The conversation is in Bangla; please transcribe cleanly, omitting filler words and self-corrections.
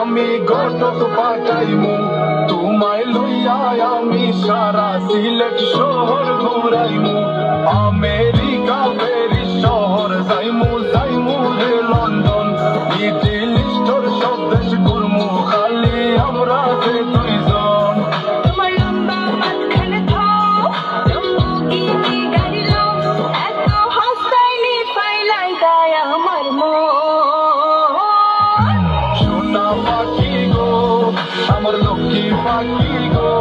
আমি ঘটক পাঠাইমু তোমায় লইয়া আমি সারা সিলেট শহর ঘুরাইমু আমেরিকা প্যারিস শহর যাইমু যাইমু রে লন্ডন মিডল ইস্টর সব দেশ ঘুরমু খালি আমরা যে দুইজন তোমার লম্বা মাঝখানে থাও জম্বুগিরি গাড়ি লও এত হাসাইলি ফাইলাই দেয় আমার মন সোনা পাখি গো আমার লক্ষ্মী পাখি গো